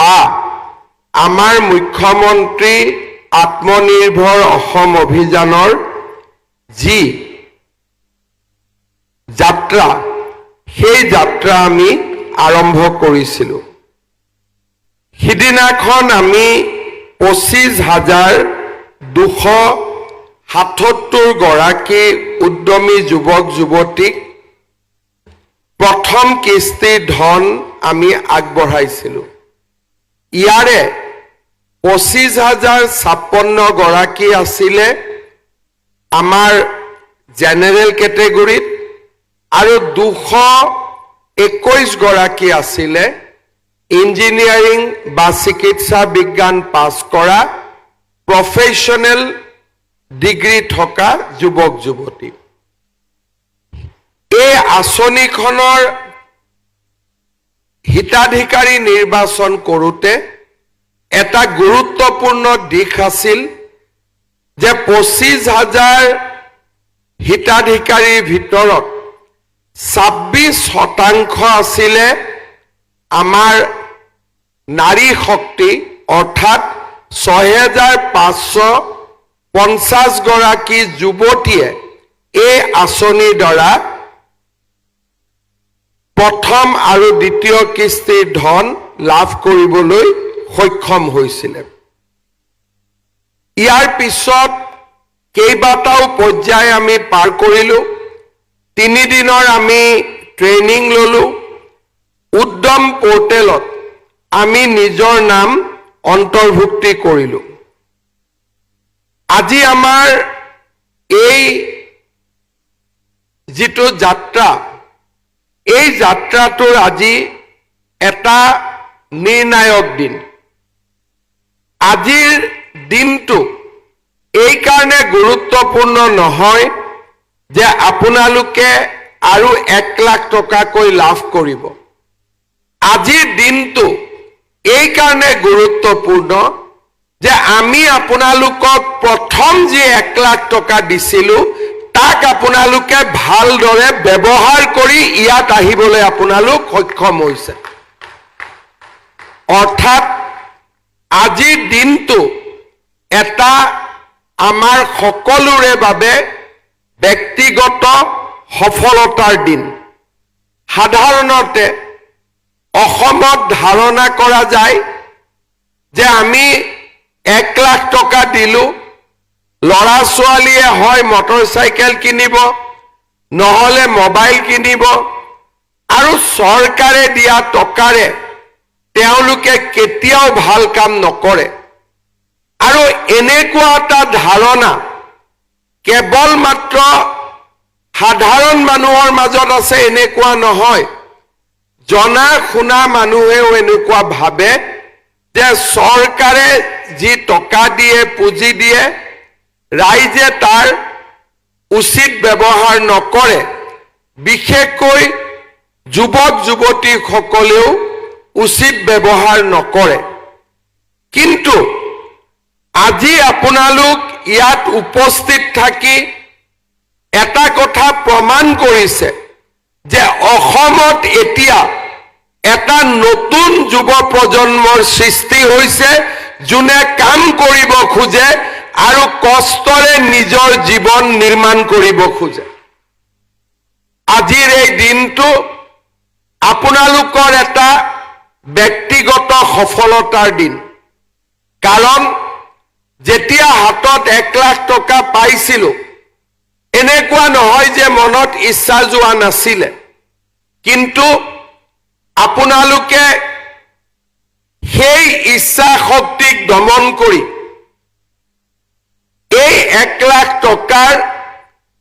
বা আমাৰ মুখ্যমন্ত্ৰী আত্মনিৰ্ভৰ অসম অভিযানৰ যি যাত্ৰা সেই যাত্ৰা আমি আৰম্ভ কৰিছিলোঁ সিদিনাখন আমি 25,277 গৰাকী উদ্যমী যুৱক যুৱতীক প্ৰথম কিস্তিৰ ধন আমি আগবঢ়াইছিলোঁ ইয়াৰে 25,056 গৰাকী আছিলে আমাৰ জেনেৰেল কেটেগৰীত আৰু 221 গৰাকী আছিলে ইঞ্জিনিয়াৰিং বা চিকিৎসা বিজ্ঞান পাছ কৰা প্ৰফেশনেল ডিগ্ৰী থকা যুৱক যুৱতী এই আঁচনিখনৰ হিতাধিকাৰী নিৰ্বাচন কৰোঁতে এটা গুৰুত্বপূৰ্ণ দিশ আছিল যে 25,000 হিতাধিকাৰীৰ ভিতৰত 26% আছিলে আমাৰ নাৰী শক্তি অৰ্থাৎ 6,550 গৰাকী যুৱতীয়ে এই আঁচনিৰ দ্বাৰা প্ৰথম আৰু দ্বিতীয় কিস্তিৰ ধন লাভ কৰিবলৈ সক্ষম হৈছিল ইয়াৰ পিছত কেইবাটাও পৰ্যায় আমি পাৰ কৰিলোঁ 3 দিনৰ আমি ট্ৰেইনিং ললোঁ উদ্যম পোৰ্টেলত আমি নিজৰ নাম অন্তৰ্ভুক্তি কৰিলোঁ আজি আমাৰ এই যিটো যাত্ৰা এই যাত্ৰাটোৰ আজি এটা নিৰ্ণায়ক দিন আজিৰ দিনটো এই কাৰণে গুৰুত্বপূৰ্ণ নহয় যে আপোনালোকে আৰু 1 লাখ টকাকৈ লাভ কৰিব আজিৰ দিনটো এই কাৰণে গুৰুত্বপূৰ্ণ যে আমি আপোনালোকক প্ৰথম যি 1 লাখ টকা দিছিলোঁ তাক আপোনালোকে ভালদৰে ব্যৱহাৰ কৰি ইয়াত আহিবলৈ আপোনালোক সক্ষম হৈছে অৰ্থাৎ আজিৰ দিনটো এটা আমাৰ সকলোৰে বাবে ব্যক্তিগত সফলতাৰ দিন সাধাৰণতে অসমত ধাৰণা কৰা যায় যে আমি 1 লাখ টকা দিলোঁ লৰা ছোৱালীয়ে হয় মটৰচাইকেল কিনিব নহলে মোবাইল কিনিব আৰু চৰকাৰে দিয়া টকাৰে তেওঁলোকে কেতিয়াও ভাল কাম নকৰে আৰু এনেকুৱা এটা ধাৰণা কেৱল মাত্ৰ সাধাৰণ মানুহৰ মাজত আছে এনেকুৱা নহয় জনা শুনা মানুহেও এনেকুৱা ভাবে যে চৰকাৰে যি টকা দিয়ে পুঁজি দিয়ে ৰাইজে তাৰ উচিত ব্যৱহাৰ নকৰে বিশেষকৈ যুৱক যুৱতীসকলেও উচিত ব্যৱহাৰ নকৰে কিন্তু আজি আপোনালোক ইয়াত উপস্থিত থাকি এটা কথা প্ৰমাণ কৰিছে যে অসমত এতিয়া এটা নতুন যুৱ প্ৰজন্মৰ সৃষ্টি হৈছে যোনে কাম কৰিব খোজে আৰু কষ্টৰে নিজৰ জীৱন নিৰ্মাণ কৰিব খোজে আজিৰ এই দিনটো আপোনালোকৰ এটা ব্যক্তিগত সফলতাৰ দিন কাৰণ যেতিয়া হাতত 1 লাখ টকা পাইছিলোঁ এনেকুৱা নহয় যে মনত ইচ্ছা যোৱা নাছিলে কিন্তু আপোনালোকে সেই ইচ্ছা শক্তিক দমন কৰি এই 1 লাখ টকাৰ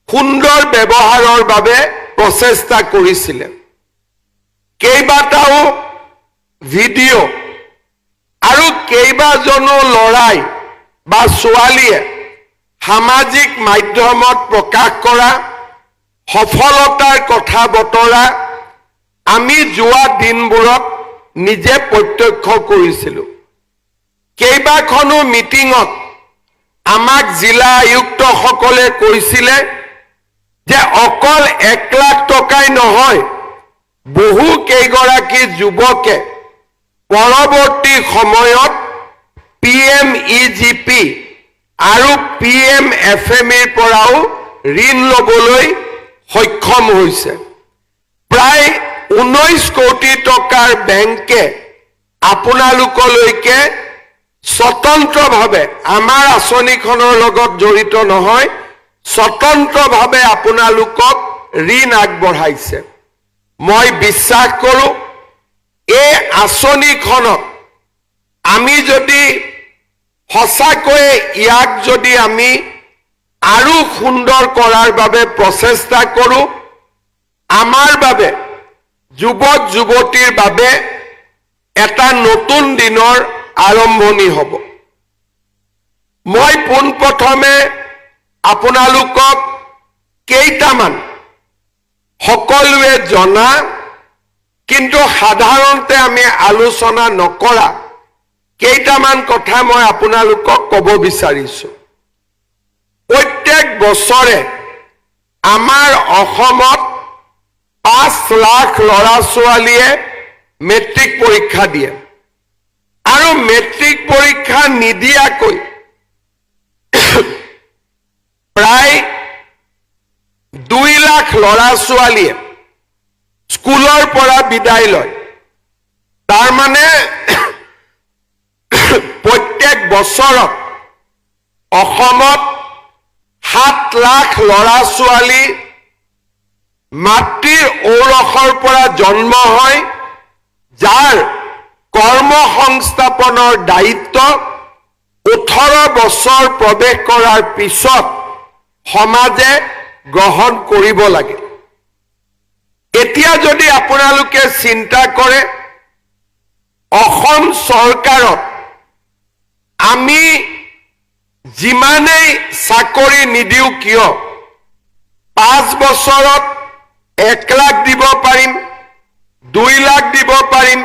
সুন্দৰ ব্যৱহাৰৰ বাবে প্ৰচেষ্টা কৰিছিলে কেইবাটাও ভিডিঅ' আৰু কেইবাজনো লৰাই বা ছোৱালীয়ে সামাজিক মাধ্যমত প্ৰকাশ কৰা সফলতাৰ কথা বতৰা আমি যোৱা দিনবোৰত নিজে প্ৰত্যক্ষ কৰিছিলোঁ কেইবাখনো মিটিঙত আমাক জিলা আয়ুক্তসকলে কৈছিলে যে অকল 1 লাখ টকাই নহয় বহু কেইগৰাকী যুৱকে পৰৱৰ্তী সময়ত PMEGP আৰু PMFMEৰ পৰাও ঋণ ল'বলৈ সক্ষম হৈছে। প্ৰায় 19 কোটি টকাৰ বেংকে আপোনালোকলৈকে স্বতন্ত্ৰভাৱে আমাৰ আঁচনিখনৰ লগত জড়িত নহয়, স্বতন্ত্ৰভাৱে আপোনালোকক ঋণ আগবঢ়াইছে। মই বিশ্বাস কৰোঁ এই আঁচনিখনত আমি যদি সঁচাকৈয়ে ইয়াক যদি আমি আৰু সুন্দৰ কৰাৰ বাবে প্ৰচেষ্টা কৰোঁ, আমাৰ বাবে যুৱক যুৱতীৰ বাবে এটা নতুন দিনৰ আৰম্ভণি হ'ব। মই পোনপ্ৰথমে আপোনালোকক কেইটামান সকলোৱে জনা কিন্তু সাধাৰণতে আমি আলোচনা নকৰা কেইটামান কথা মই আপোনালোকক ক'ব বিচাৰিছোঁ। প্ৰত্যেক বছৰে আমাৰ অসমত 5 লাখ ল'ৰা ছোৱালীয়ে মেট্ৰিক পৰীক্ষা দিয়ে আৰু মেট্ৰিক পৰীক্ষা নিদিয়াকৈ প্ৰায় 2 লাখ ল'ৰা ছোৱালীয়ে স্কুলৰ পৰা বিদায় লয়। তাৰমানে প্ৰত্যেক বছৰত অসমত 7 লাখ ল'ৰা ছোৱালী মাতৃৰ ঔৰসৰ পৰা জন্ম হয়, যাৰ কৰ্মসংস্থাপনৰ দায়িত্ব 18 বছৰ প্ৰৱেশ কৰাৰ পিছত সমাজে গ্ৰহণ কৰিব লাগে। এতিয়া যদি আপোনালোকে চিন্তা কৰে অসম চৰকাৰত আমি যিমানেই চাকৰি নিদিওঁ কিয় 5 বছৰত 1 লাখ দিব পাৰিম, 2 লাখ দিব পাৰিম,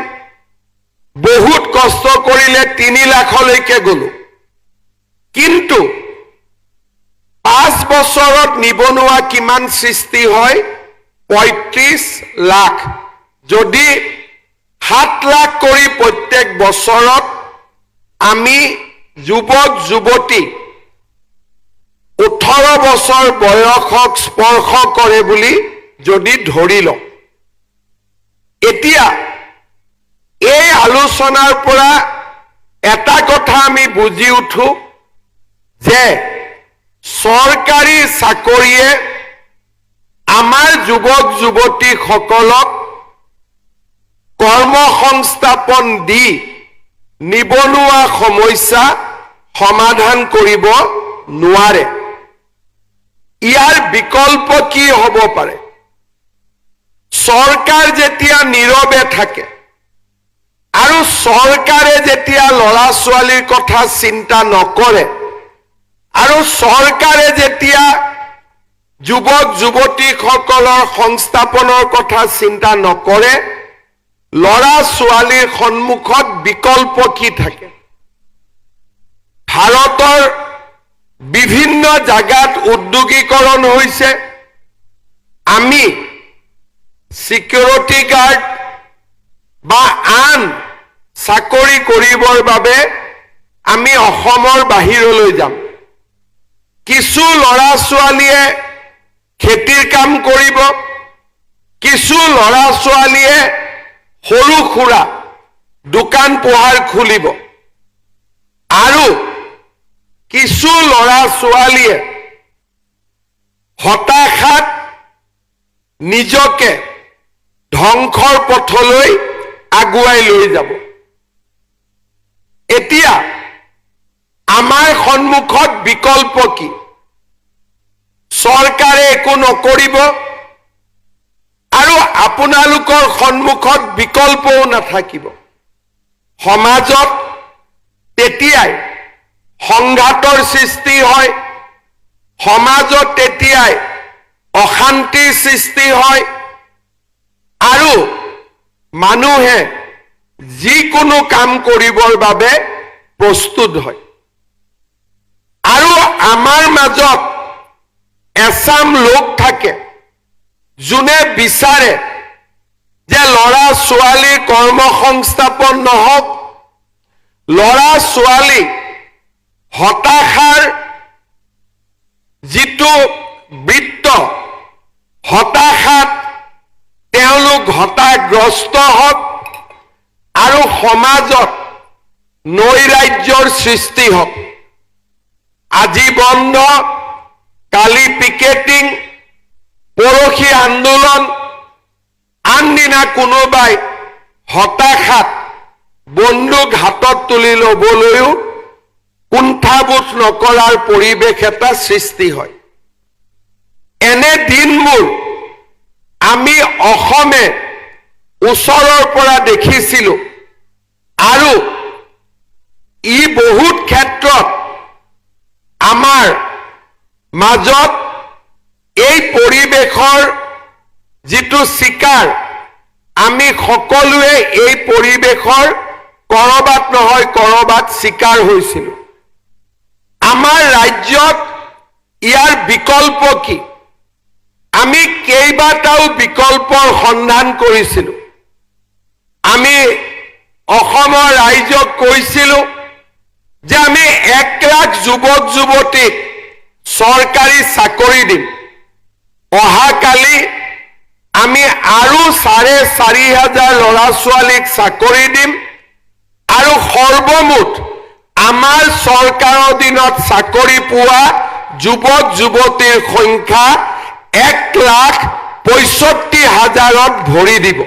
বহুত কষ্ট কৰিলে 3 লাখলৈকে গ'লো। কিন্তু 5 বছৰত নিবনুৱা কিমান সৃষ্টি হয়? 35 লাখ। যদি 7 লাখ কৰি প্ৰত্যেক বছৰত আমি যুৱক যুৱতী 18 বছৰ বয়সক স্পৰ্শ কৰে বুলি যদি ধৰি লওঁ, এতিয়া এই আলোচনাৰ পৰা এটা কথা আমি বুজি উঠো যে চৰকাৰী চাকৰিয়ে আমাৰ যুৱক যুৱতীসকলক কৰ্মসংস্থাপন দি নিবনুৱা সমস্যা সমাধান কৰিব নোৱাৰে। ইয়াৰ বিকল্প কি হ'ব পাৰে? চৰকাৰ যেতিয়া নীৰৱে থাকে আৰু চৰকাৰে যেতিয়া ল'ৰা ছোৱালীৰ কথা চিন্তা নকৰে আৰু চৰকাৰে যেতিয়া যুৱক যুৱতীসকলৰ সংস্থাপনৰ কথা চিন্তা নকৰে, ল'ৰা ছোৱালীৰ সন্মুখত বিকল্প কি থাকে? ভাৰতৰ বিভিন্ন জাগাত উদ্যোগীকৰণ হৈছে। আমি সিকিউৰিটি গাৰ্ড বা আন চাকৰি কৰিবৰ বাবে আমি অসমৰ বাহিৰলৈ যাম। কিছু ল'ৰা ছোৱালীয়ে খেতিৰ কাম কৰিব, কিছু ল'ৰা ছোৱালীয়ে সৰু সুৰা দোকান পোহাৰ খুলিব আৰু কিছু ল'ৰা ছোৱালীয়ে হতাশাত নিজকে ধ্বংসৰ পথলৈ আগুৱাই লৈ যাব। এতিয়া আমাৰ সন্মুখত বিকল্প কি? চৰকাৰে একো নকৰিব আৰু আপোনালোকৰ সন্মুখত বিকল্পও নাথাকিব। সমাজত তেতিয়াই সংঘাতৰ সৃষ্টি হয়, সমাজত তেতিয়াই অশান্তিৰ সৃষ্টি হয় আৰু মানুহে যিকোনো কাম কৰিবৰ বাবে প্ৰস্তুত হয়। আৰু আমাৰ মাজত এচাম লোক থাকে যোনে বিচাৰে যে ল'ৰা ছোৱালীৰ কৰ্মসংস্থাপন নহওক, ল'ৰা ছোৱালী হতাশাৰ যিটো বৃত্ত, হতাশাত তেওঁলোক হতাগ্ৰস্ত হওক আৰু সমাজত নৈৰাজ্যৰ সৃষ্টি হওক। আজি বন্ধ, কালি পিকেটিং, পৰহি আন্দোলন, আনদিনা কোনোবাই হতাশাত বন্দুক হাতত তুলি ল'বলৈও কুণ্ঠাবোধ নকৰাৰ পৰিৱেশ এটা সৃষ্টি হয়। এনে দিনবোৰ আমি অসমে ওচৰৰ পৰা দেখিছিলোঁ আৰু ই বহুত ক্ষেত্ৰত আমাৰ মাজত এই পৰিৱেশৰ যিটো চিকাৰ, আমি সকলোৱে এই পৰিৱেশৰ কৰবাত নহয় কৰবাত চিকাৰ হৈছিলোঁ। আমাৰ ৰাজ্যত ইয়াৰ বিকল্প কি? আমি কেইবাটাও বিকল্পৰ সন্ধান কৰিছিলোঁ। আমি অসমৰ ৰাইজক কৈছিলোঁ যে আমি 1 লাখ যুৱক যুৱতীক চৰকাৰী চাকৰি দিম। অহাকালি আমি আৰু 4,500 ল'ৰা ছোৱালীক চাকৰি দিম আৰু সৰ্বমুঠ আমাৰ চৰকাৰৰ দিনত চাকৰি পোৱা যুৱক যুৱতীৰ সংখ্যা 1,65,000ত ভৰি দিব।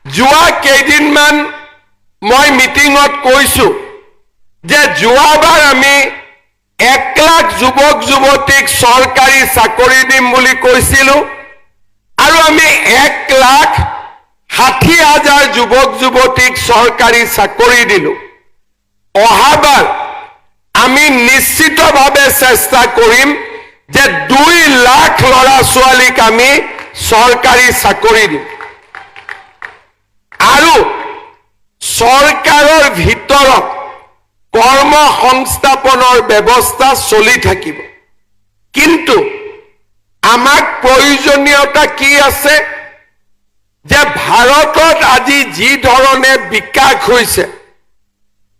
যোৱা কেইদিনমান মই মিটিঙত কৈছো যে যোৱাবাৰ আমি 1 লাখ যুৱক যুৱতীক চৰকাৰী চাকৰি দিম বুলি কৈছিলোঁ আৰু আমি 1,60,000 যুৱক যুৱতীক চৰকাৰী চাকৰি দিলোঁ। অহাবাৰ আমি নিশ্চিতভাৱে চেষ্টা কৰিম যে 2 লাখ ল'ৰা ছোৱালীক আমি চৰকাৰী চাকৰি দিম আৰু চৰকাৰৰ ভিতৰত কৰ্মসংস্থাপনৰ ব্যৱস্থা চলি থাকিব। কিন্তু আমাক প্ৰয়োজনীয়তা কি আছে যে ভাৰতত আজি যি ধৰণে বিকাশ হৈছে,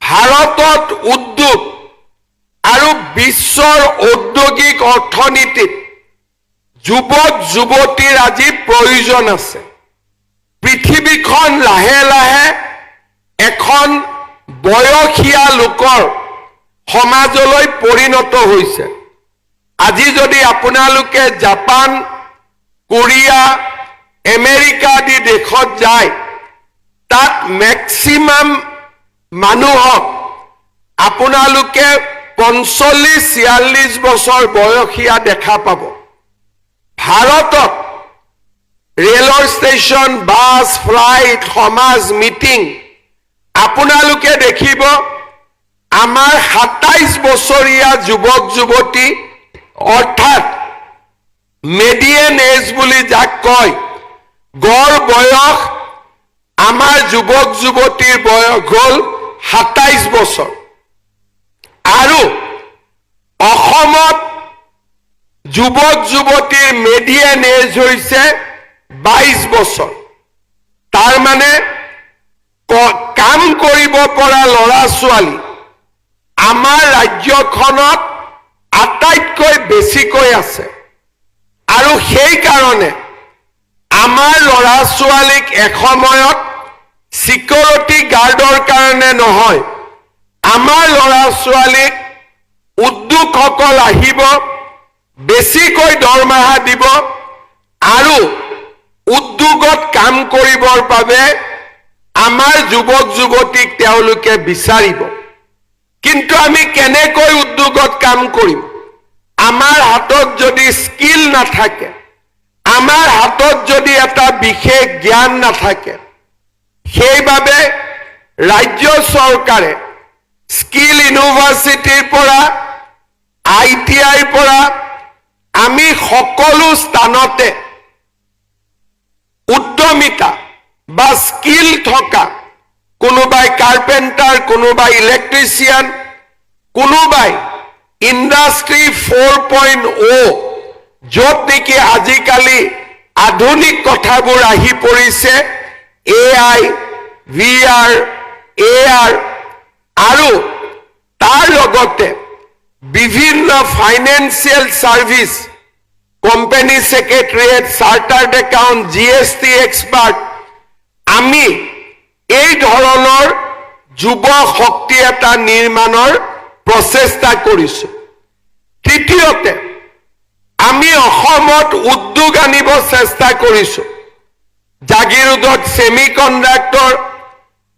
ভাৰতত উদ্যোগ আৰু বিশ্বৰ ঔদ্যোগিক অৰ্থনীতিত যুৱক যুৱতীৰ আজি প্ৰয়োজন আছে। পৃথিৱীখন লাহে লাহে এখন বয়সীয়া লোকৰ সমাজলৈ পৰিণত হৈছে। আজি যদি আপোনালোকে জাপান, কোৰিয়া, আমেৰিকা আদি দেশত যায়, তাত মেক্সিমাম মানুহক আপোনালোকে 45-46 বছৰ বয়সীয়া দেখা পাব। ভাৰতত ৰেলৰ ষ্টেচন, বাছ, ফ্লাইট, সমাজ মিটিং আপোনালোকে দেখিব আমাৰ 27 বছৰীয়া যুৱক যুৱতী, অৰ্থাৎ মেডিয়েন এজ বুলি যাক কয়, গড় বয়স আমাৰ যুৱক যুৱতীৰ বয়স হ'ল 27 বছৰ আৰু অসমত যুৱক যুৱতীৰ মেডিয়েন এজ হৈছে 22 বছৰ। তাৰ মানে কাম কৰিব পৰা ল'ৰা ছোৱালী আমাৰ ৰাজ্যখনত আটাইতকৈ বেছিকৈ আছে আৰু সেইকাৰণে আমাৰ ল'ৰা ছোৱালীক এসময়ত সিকিউৰিটি গাৰ্ডৰ কাৰণে নহয়, আমাৰ ল'ৰা ছোৱালীক উদ্যোগসকল আহিব, বেছিকৈ দৰমহা দিব আৰু উদ্যোগত কাম কৰিবৰ বাবে আমাৰ যুৱক যুৱতীক তেওঁলোকে বিচাৰিব। কিন্তু আমি কেনেকৈ উদ্যোগত কাম কৰিম? আমাৰ হাতত যদি স্কিল নাথাকে, আমাৰ হাতত যদি এটা বিশেষ জ্ঞান নাথাকে, সেইবাবে ৰাজ্য চৰকাৰে স্কিল ইউনিভাৰ্চিটিৰ পৰা, ITIৰ পৰা আমি সকলো স্থানতে উদ্যমিতা বা স্কিল থকা, কোনোবাই কাৰ্পেণ্টাৰ, কোনোবাই ইলেক্ট্ৰিচিয়ান, কোনোবাই ইণ্ডাষ্ট্ৰী 4.0, য'ত নেকি আজিকালি আধুনিক কথাবোৰ আহি পৰিছে AI, VR, AR আৰু তাৰ লগতে বিভিন্ন financial service company secretariat chartered account GST expert আমি এই ধৰণৰ যুৱ শক্তি এটা নিৰ্মাণৰ প্ৰচেষ্টা কৰিছো তৃতীয়তে আমি অসমত উদ্যোগ আনিব চেষ্টা কৰিছো জাগিৰোডত সেমিকন্ডাক্টৰ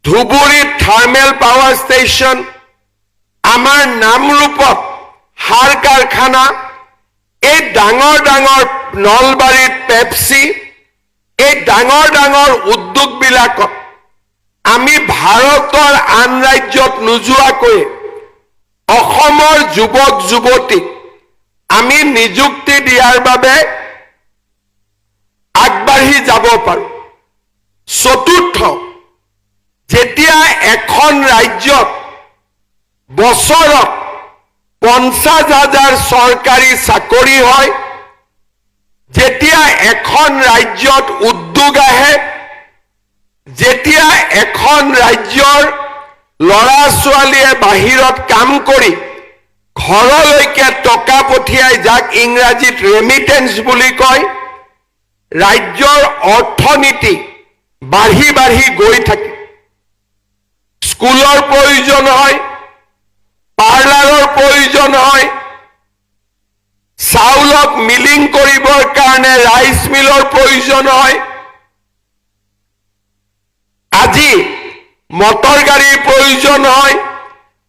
ধুবুৰীত থাৰ্মেল পাৱাৰ ষ্টেচন আমাৰ নামৰূপত সাৰ কাৰখানা এই ডাঙৰ ডাঙৰ নলবাৰীত পেপচি এই ডাঙৰ ডাঙৰ উদ্যোগবিলাকত আমি ভাৰতৰ আন ৰাজ্যত নোযোৱাকৈ অসমৰ যুৱক যুৱতীক আমি নিযুক্তি দিয়াৰ বাবে আগবাঢ়ি যাব পাৰো চতুৰ্থ যেতিয়া এখন ৰাজ্যত বছৰত 50,000 চৰকাৰী চাকৰি হয় যেতিয়া এখন ৰাজ্যত উদ্যোগ আহে যেতিয়া এখন ৰাজ্যৰ লৰা ছোৱালীয়ে বাহিৰত কাম কৰি ঘৰলৈকে টকা পঠিয়াই যাক ইংৰাজীত ৰেমিটেন্স বুলি কয় ৰাজ্যৰ অৰ্থনীতি বাঢ়ি বাঢ়ি গৈ থাকে স্কুলৰ প্ৰয়োজন হয় পাৰ্লাৰৰ প্ৰয়োজন হয় চাউলক মিলিং কৰিবৰ কাৰণে ৰাইচ মিলৰ প্ৰয়োজন হয় আজি মটৰ গাড়ীৰ প্ৰয়োজন হয়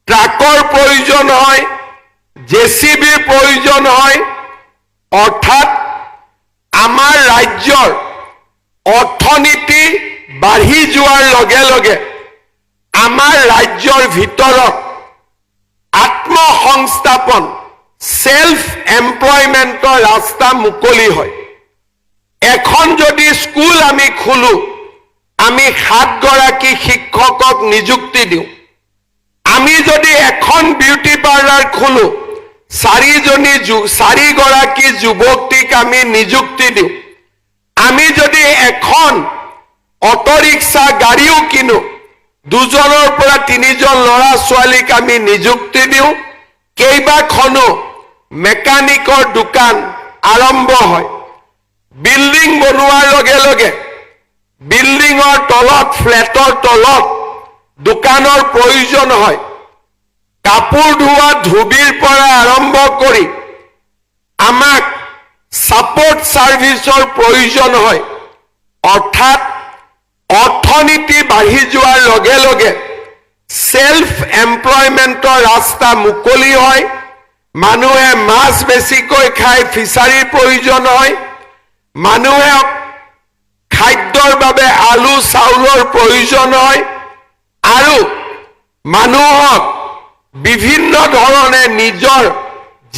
ট্ৰাকৰ প্ৰয়োজন হয় জেচিবিৰ প্ৰয়োজন হয় অৰ্থাৎ আমাৰ ৰাজ্যৰ অৰ্থনীতি বাঢ়ি যোৱাৰ লগে লগে আমাৰ ৰাজ্যৰ ভিতৰত আত্মসংস্থাপন সেলফ এমপ্লয়মেন্টৰ ৰাস্তা মুকলি হয় এখন যদি স্কুল আমি খুলো আমি 7 গৰাকী শিক্ষকক নিযুক্তি দিওঁ আমি যদি এখন বিউটি পাৰ্লাৰ খুলো 4 গৰাকী যুৱতীক আমি নিযুক্তি দিওঁ আমি যদি এখন অটো ৰিক্সা গাড়ীও কিনো 2জনৰ পৰা 3জন ল'ৰা ছোৱালীক আমি নিযুক্তি দিওঁ কেইবাখনো মেকানিকৰ দোকান আৰম্ভ হয় বিল্ডিং বনোৱাৰ লগে লগে বিল্ডিঙৰ তলত ফ্লেটৰ তলত দোকানৰ প্ৰয়োজন হয় কাপোৰ ধোৱা ধুবিৰ পৰা আৰম্ভ কৰি আমাক সাপোৰ্ট সাৰ্ভিসৰ প্ৰয়োজন হয় অৰ্থাৎ অৰ্থনীতি বাঢ়ি যোৱাৰ লগে লগে সেলফ এমপ্লয়মেন্টৰ ৰাস্তা মুকলি হয় মানুহে মাছ বেছিকৈ খাই ফিচাৰীৰ প্ৰয়োজন হয় মানুহে খাদ্যৰ বাবে আলু চাউলৰ প্ৰয়োজন হয় আৰু মানুহক বিভিন্ন ধৰণে নিজৰ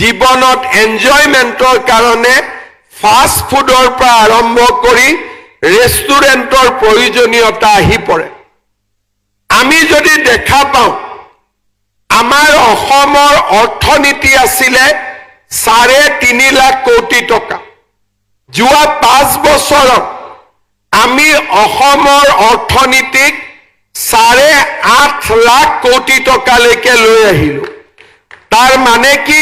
জীৱনত এনজয়মেন্টৰ কাৰণে ফাষ্ট ফুডৰ পৰা আৰম্ভ কৰি ৰেষ্টুৰেণ্টৰ প্ৰয়োজনীয়তা আহি পৰে আমি যদি দেখা পাওঁ আমাৰ অসমৰ অৰ্থনীতি আছিলে 3.5 লাখ কোটি টকা যোৱা 5 বছৰত আমি অসমৰ অৰ্থনীতিক 8.5 লাখ কোটি টকালৈকে লৈ আহিলো তাৰ মানে কি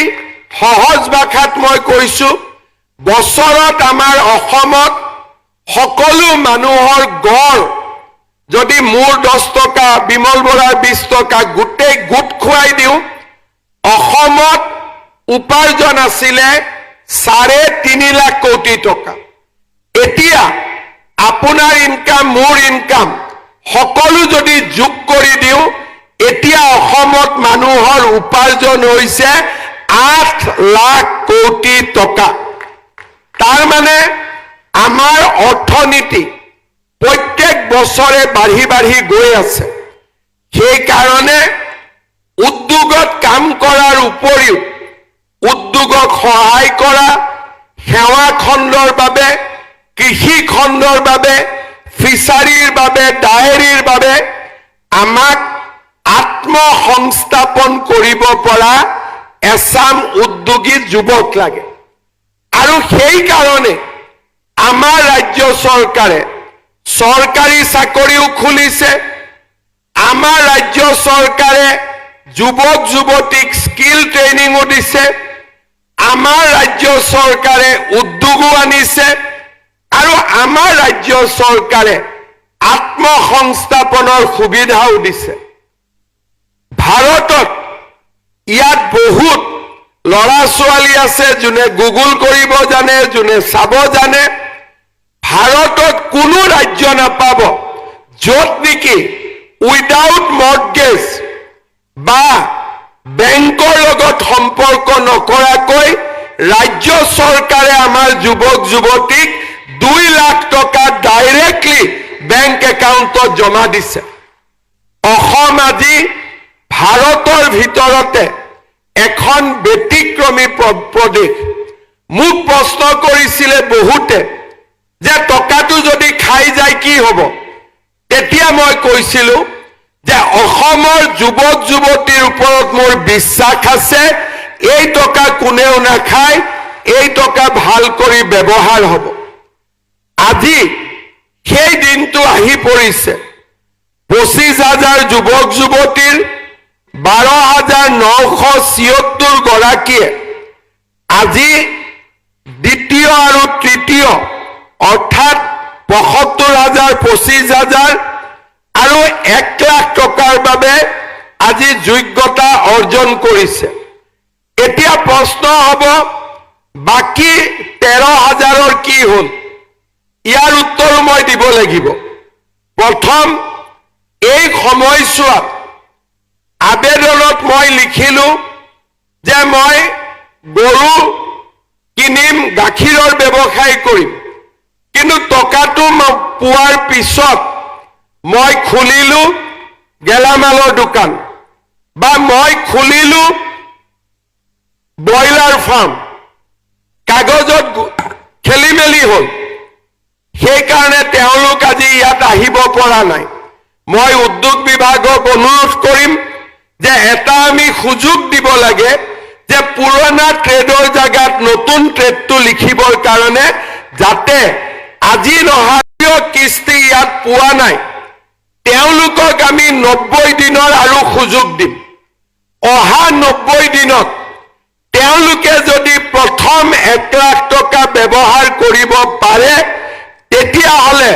সহজ ভাষাত মই কৈছো বছৰত আমাৰ অসমত সকলো মানুহৰ গড় যদি মোৰ 10 টকা বিমল বৰাৰ 20 টকা গোটেই গোট খুৱাই দিওঁ অসমত উপাৰ্জন আছিলে 3.5 লাখ কোটি টকা এতিয়া আপোনাৰ ইনকাম মোৰ ইনকাম সকলো যদি যোগ কৰি দিওঁ এতিয়া অসমত মানুহৰ উপাৰ্জন হৈছে 8 লাখ কোটি টকা তাৰ মানে আমাৰ অৰ্থনীতি প্ৰত্যেক বছৰে বাঢ়ি বাঢ়ি গৈ আছে সেই কাৰণে উদ্যোগত কাম কৰাৰ উপৰিও উদ্যোগক সহায় কৰা সেৱা খণ্ডৰ বাবে কৃষি খণ্ডৰ বাবে ফিচাৰীৰ বাবে ডায়েৰীৰ বাবে আমাক আত্মসংস্থাপন কৰিব পৰা এছাম উদ্যোগী যুৱক লাগে আৰু সেই কাৰণে আমাৰ ৰাজ্য চৰকাৰে চৰকাৰী চাকৰিও খুলিছে আমাৰ ৰাজ্য চৰকাৰে যুৱক যুৱতীক স্কিল ট্ৰেইনিংও দিছে আমাৰ ৰাজ্য চৰকাৰে উদ্যোগও আনিছে আৰু আমাৰ ৰাজ্য চৰকাৰে আত্মসংস্থাপনৰ সুবিধাও দিছে ভাৰতত ইয়াত বহুত লৰা ছোৱালী আছে যোনে গুগল কৰিব জানে যোনে চাব জানে ভাৰতত কোনো ৰাজ্য নাপাব য'ত নেকি উইদাউট মৰ্টগেজ বা বেংকৰ লগত সম্পৰ্ক নকৰাকৈ ৰাজ্য চৰকাৰে আমাৰ যুৱক যুৱতীক 2 লাখ টকা ডাইৰেক্টলি বেংক একাউণ্টত জমা দিছে অসম আজি ভাৰতৰ ভিতৰতে এখন ব্যতিক্ৰমী প্ৰদেশ মোক প্ৰশ্ন কৰিছিলে বহুতে যে টকাটো যদি খাই যায় কি হ'ব তেতিয়া মই কৈছিলো যে অসমৰ যুৱক যুৱতীৰ ওপৰত মোৰ বিশ্বাস আছে এই টকা কোনেও নাখায় এই টকা ভাল কৰি ব্যৱহাৰ হ'ব আজি সেই দিনটো আহি পৰিছে 25,000 যুৱক যুৱতীৰ 12,976 গৰাকীয়ে আজি দ্বিতীয় আৰু তৃতীয় অৰ্থাৎ 75,000 25,000 আৰু 1 লাখ টকাৰ বাবে আজি যোগ্যতা অৰ্জন কৰিছে এতিয়া প্ৰশ্ন হ'ব বাকি 13,000ৰ কি হ'ল ইয়াৰ উত্তৰ মই দিব লাগিব প্ৰথম এই সময়ছোৱাত আবেদনত মই লিখিলো যে মই গৰু কিনিম গাখীৰৰ ব্যৱসায় কৰিম কিন্তু টকাটো পোৱাৰ পিছত মই খুলিলো গেলামালৰ দোকান বা মই খুলিলো ব্ৰইলাৰ ফাৰ্ম কাগজত খেলিমেলি হ'ল সেইকাৰণে তেওঁলোক আজি ইয়াত আহিব পৰা নাই মই উদ্যোগ বিভাগক অনুৰোধ কৰিম যে এটা আমি সুযোগ দিব লাগে যে পুৰণা ট্ৰেডৰ জায়গাত নতুন ট্ৰেডটো লিখিবৰ কাৰণে যাতে আজি নহয় কিস্তি ইয়াত পোৱা নাই তেওঁলোকক আমি 90 দিনৰ আৰু সুযোগ দিম অহা 90 দিনত তেওঁলোকে যদি প্ৰথম 1 লাখ টকা ব্যৱহাৰ কৰিব পাৰে তেতিয়াহ'লে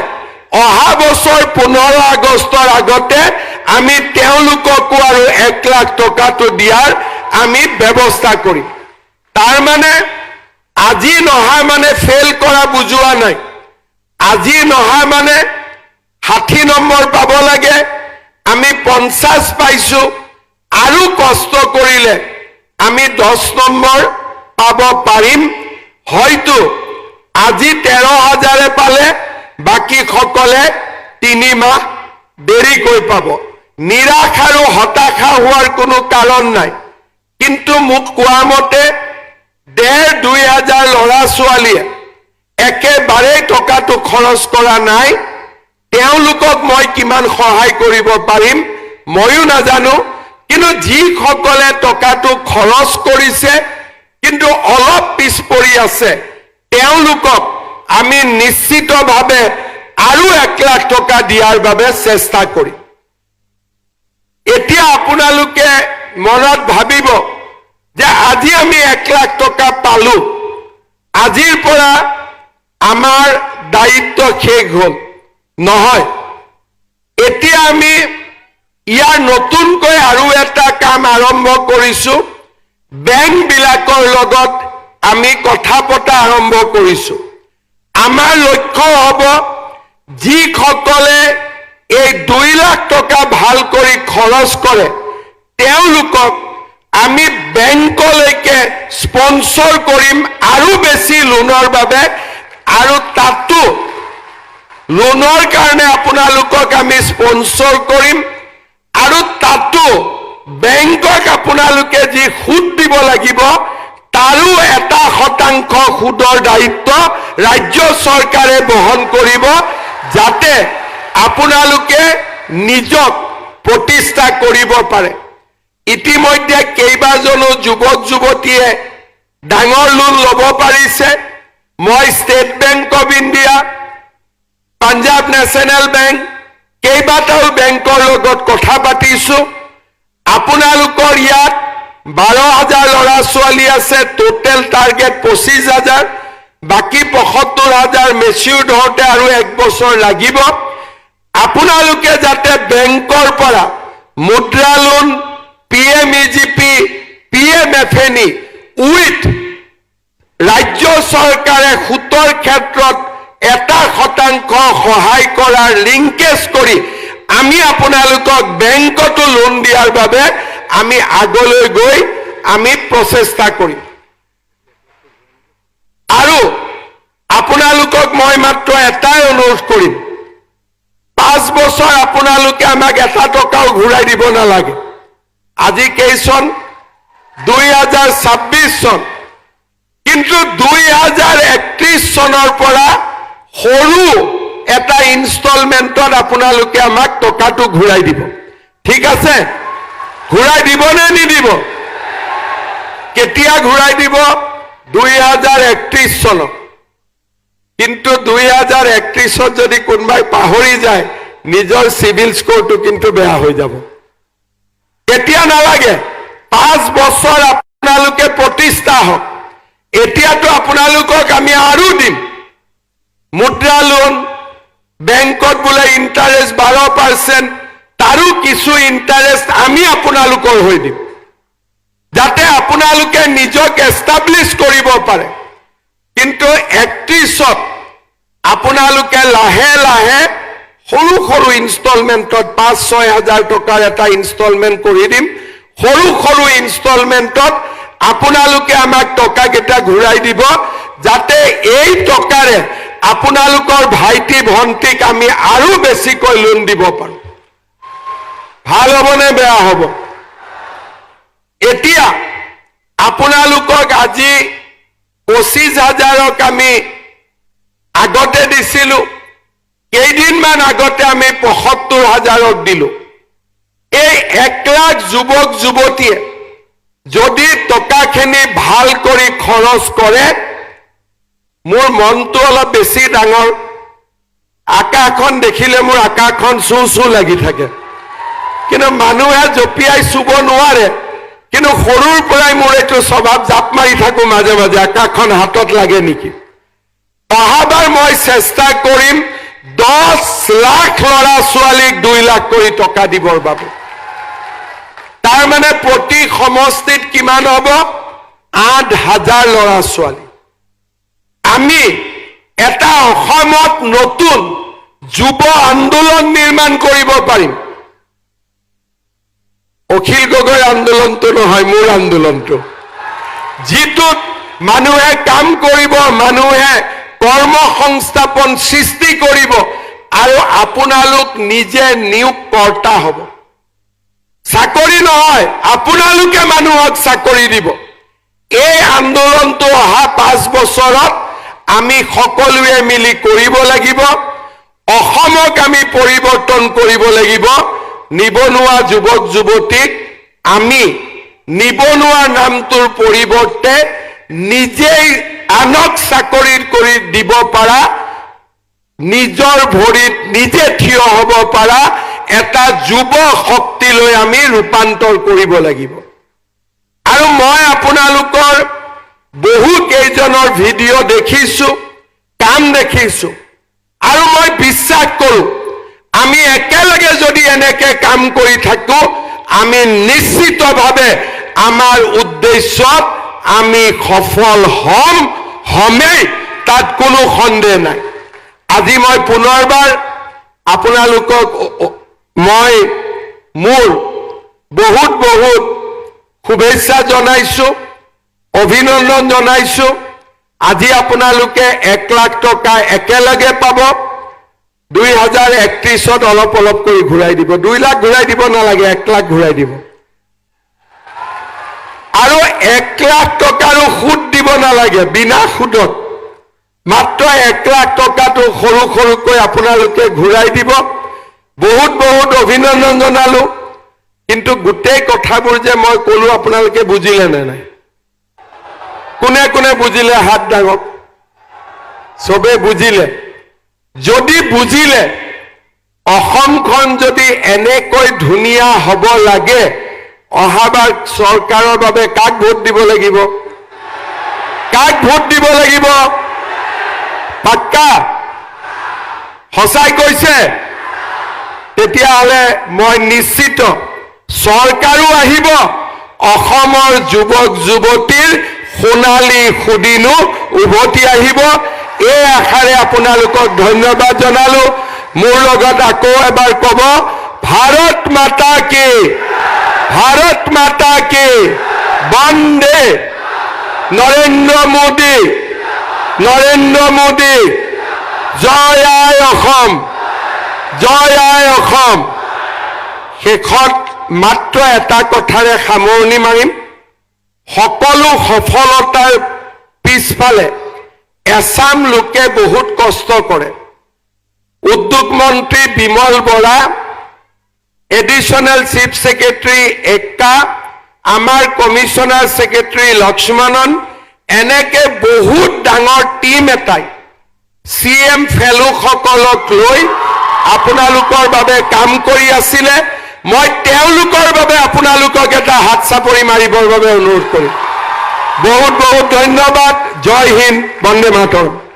অহা বছৰ 15 আগষ্টৰ আগতে আমি তেওঁলোককো আৰু 1 লাখ টকাটো দিয়াৰ আমি ব্যৱস্থা কৰিম তাৰ মানে আজি নহয় মানে ফেল কৰা বুজোৱা নাই আজি নহয় মানে 60 নম্বৰ পাব লাগে আমি 50 পাইছো আৰু কষ্ট কৰিলে আমি 10 নম্বৰ পাব পাৰিম হয়তো আজি 13,000 পালে বাকি সকলে 3 মাহ দেৰিকৈ পাব নিৰাশ আৰু হতাশা হোৱাৰ কোনো কাৰণ নাই কিন্তু মোক কোৱা মতে 1,500-2,000 লৰা ছোৱালীয়ে একেবাৰে টকাটো খৰচ কৰা নাই তেওঁলোকক মই কিমান সহায় কৰিব পাৰিম ময়ো নাজানো কিন্তু যি সকলে টকাটো খৰচ কৰিছে কিন্তু অলপ পিছ পৰি আছে তেওঁলোকক আমি নিশ্চিতভাৱে আৰু 1 লাখ টকা দিয়াৰ বাবে চেষ্টা কৰিম এতিয়া আপোনালোকে মনত ভাবিব যে আজি আমি 1 লাখ টকা পালো আজিৰ পৰা আমাৰ দায়িত্ব শেষ হ'ল নহয় এতিয়া আমি ইয়াৰ নতুনকৈ আৰু এটা কাম আৰম্ভ কৰিছো বেংক বিলাকৰ লগত আমি কথা পতা আৰম্ভ কৰিছো আমাৰ লক্ষ্য হ'ব যি সকলে এই 2 লাখ টকা ভাল কৰি খৰচ কৰে তেওঁলোকক আমি বেংকলৈকে স্পন্সৰ কৰিম আৰু বেছি লোনৰ বাবে আৰু তাতো লোনৰ কাৰণে আপোনালোকক আমি স্পন্সৰ কৰিম আৰু তাতো বেংকক আপোনালোকে যি সুদ দিব লাগিব তাৰো 1% সুদৰ দায়িত্ব ৰাজ্য চৰকাৰে বহন কৰিব যাতে আপোনালোকে নিজক প্ৰতিষ্ঠা কৰিব পাৰে ইতিমধ্যে কেইবাজনো যুৱক যুৱতীয়ে ডাঙৰ লোন ল'ব পাৰিছে মই state bank of India, Punjab national bank, কেইবাটাও বেংকৰ লগত কথা পাতিছো। আপোনালোকৰ ইয়াত 12,000 ল'ৰা ছোৱালী আছে, টোটেল টাৰ্গেট 25,000, বাকী 75,000 মেচিউৰ্ড হওঁতে আৰু 1 বছৰ লাগিব। আপোনালোকে যাতে বেংকৰ পৰা মুদ্ৰা লোন, PMEGP, PMFNE উইথ ৰাজ্য চৰকাৰে সুতৰ ক্ষেত্ৰত 1% সহায় কৰাৰ লিংকেজ কৰি আমি আপোনালোকক বেংকতো লোন দিয়াৰ বাবে আমি আগলৈ গৈ আমি প্ৰচেষ্টা কৰিম। আৰু আপোনালোকক মই মাত্ৰ এটাই অনুৰোধ কৰিম, 5 বছৰ আপোনালোকে আমাক 1 টকাও ঘূৰাই দিব নালাগে। আজি কেই চন? 2026 চন। কিন্তু 2031 চনৰ পৰা সৰু এটা ইনষ্টলমেণ্টত আপোনালোকে আমাক টকাটো ঘূৰাই দিব। ঠিক আছে? ঘূৰাই দিব নে নিদিব? কেতিয়া ঘূৰাই দিব? 2031 চনত। কিন্তু 2031 যদি কোনোবাই পাহৰি যায়, নিজৰ সিভিল স্কোৰটো কিন্তু বেয়া হৈ যাব। কেতিয়া নালাগে, 5 বছৰ আপোনালোকে প্ৰতিষ্ঠা হওক। এতিয়াতো আপোনালোকক আমি আৰু দিম। মুদ্ৰা লোন, বেংকত বোলে ইণ্টাৰেষ্ট 12%, তাৰো কিছু ইণ্টাৰেষ্ট আমি আপোনালোকৰ হৈ দিম, যাতে আপোনালোকে নিজক এষ্টাব্লিছ কৰিব পাৰে। কিন্তু 31ত আপোনালোকে লাহে লাহে সৰু সৰু ইনষ্টলমেণ্টত 5-6 হাজাৰ টকাৰ এটা ইনষ্টলমেণ্ট কৰি দিম। সৰু সৰু ইনষ্টলমেণ্টত আপোনালোকে আমাক টকাকেইটা ঘূৰাই দিব, যাতে এই টকাৰে আপোনালোকৰ ভাইটি ভণ্টিক আমি আৰু বেছিকৈ লোন দিব পাৰোঁ। ভাল হ'বনে বেয়া হ'ব? এতিয়া আপোনালোকক আজি 25,000ক আমি আগতে দিছিলোঁ, কেইদিনমান আগতে আমি 75,000ক দিলোঁ। এই 1 লাখ যুৱক যুৱতীয়ে যদি টকাখিনি ভাল কৰি খৰচ কৰে, মোৰ মনটো অলপ বেছি ডাঙৰ। আকাশখন দেখিলে মোৰ আকাশখন চু চু লাগি থাকে, কিন্তু মানুহে জঁপিয়াই চুব নোৱাৰে। কিন্তু সৰুৰ পৰাই মোৰ এইটো স্বভাৱ, জাপ মাৰি থাকো মাজে মাজে আকাশখন হাতত লাগে নেকি। অহাবাৰ মই চেষ্টা কৰিম 10 লাখ ল'ৰা ছোৱালীক 2 লাখ কৰি টকা দিবৰ বাবে। তাৰ মানে প্ৰতি সমষ্টিত কিমান হ'ব? 8,000 ল'ৰা ছোৱালী। আমি এটা অসমত নতুন যুৱ আন্দোলন নিৰ্মাণ কৰিব পাৰিম। অখিল গগৈ আন্দোলনটো নহয়, মোৰ আন্দোলনটো, যিটোত মানুহে কাম কৰিব, মানুহে কৰ্ম সংস্থাপন সৃষ্টি কৰিব আৰু আপোনালোক নিজে নিয়োগকৰ্তা হ'ব। চাকৰি নহয়, আপোনালোকে মানুহক চাকৰি দিব। এই আন্দোলনটো অহা 5 বছৰত আমি সকলোৱে মিলি কৰিব লাগিব। অসমক আমি পৰিৱৰ্তন কৰিব লাগিব। নিবনুৱা যুৱক যুৱতীক আমি নিবনুৱা নামটোৰ পৰিৱৰ্তে নিজেই আনক চাকৰি কৰি দিব পাৰা, নিজৰ ভৰিত নিজে থিয় হ'ব পাৰা এটা যুৱ শক্তিলৈ আমি ৰূপান্তৰ কৰিব লাগিব। আৰু মই আপোনালোকৰ বহু কেইজনৰ ভিডিঅ' দেখিছো, কাম দেখিছো, আৰু মই বিশ্বাস কৰোঁ আমি একেলগে যদি এনেকে কাম কৰি থাকো, আমি নিশ্চিতভাৱে আমাৰ উদ্দেশ্যত আমি সফল হমেই, তাত কোনো সন্দেহ নাই। আজি মই পুনৰবাৰ আপোনালোকক মই মোৰ বহুত বহুত শুভেচ্ছা জনাইছো, অভিনন্দন জনাইছো। আজি আপোনালোকে 1 লাখ টকা একেলগে পাব। 2031ত অলপ অলপ কৰি ঘূৰাই দিব। 2 লাখ ঘূৰাই দিব নালাগে, 1 লাখ ঘূৰাই দিব। আৰু 1 লাখ টকাৰো সুদ দিব নালাগে, বিনা সুদত মাত্ৰ 1 লাখ টকাটো সৰু সৰুকৈ আপোনালোকে ঘূৰাই দিব। বহুত বহুত অভিনন্দন জনালো। কিন্তু গোটেই কথাবোৰ যে মই ক'লো আপোনালোকে বুজিলে নে নাই? কোনে কোনে বুজিলে হাত দাঙক। চবে বুজিলে যদি বুজিলে অসমখন যদি এনেকৈ ধুনীয়া হ'ব লাগে অহাবাৰ চৰকাৰৰ বাবে কাক ভোট দিব লাগিব কাক ভোট দিব লাগিব পাক্কা সঁচাই কৈছে তেতিয়াহ'লে মই নিশ্চিত চৰকাৰো আহিব অসমৰ যুৱক যুৱতীৰ সোণালী সুদিনো উভতি আহিব এই আশাৰে আপোনালোকক ধন্যবাদ জনালো মোৰ লগত আকৌ এবাৰ ক'ব ভাৰত মাতা কি বন্দে নৰেন্দ্ৰ মোদী জয় আই অসম শেষত মাত্ৰ এটা কথাৰে সামৰণি মাৰিম সকলো সফলতাৰ পিছফালে এছাম লোকে বহুত কষ্ট কৰে উদ্যোগ মন্ত্ৰী Bimal Bora additional chief secretary Ekka আমাৰ কমিশনাৰ সেক্ৰেটাৰি লক্ষ্মণন এনেকে বহুত ডাঙৰ টিম এটাই সিএম ফেলোসকলক লৈ আপোনালোকৰ বাবে কাম কৰি আছিলে মই তেওঁলোকৰ বাবে আপোনালোকক এটা হাত চাপৰি মাৰিবৰ বাবে অনুৰোধ কৰিম বহুত বহুত ধন্যবাদ জয় হিন্দ বন্দে মাতৰম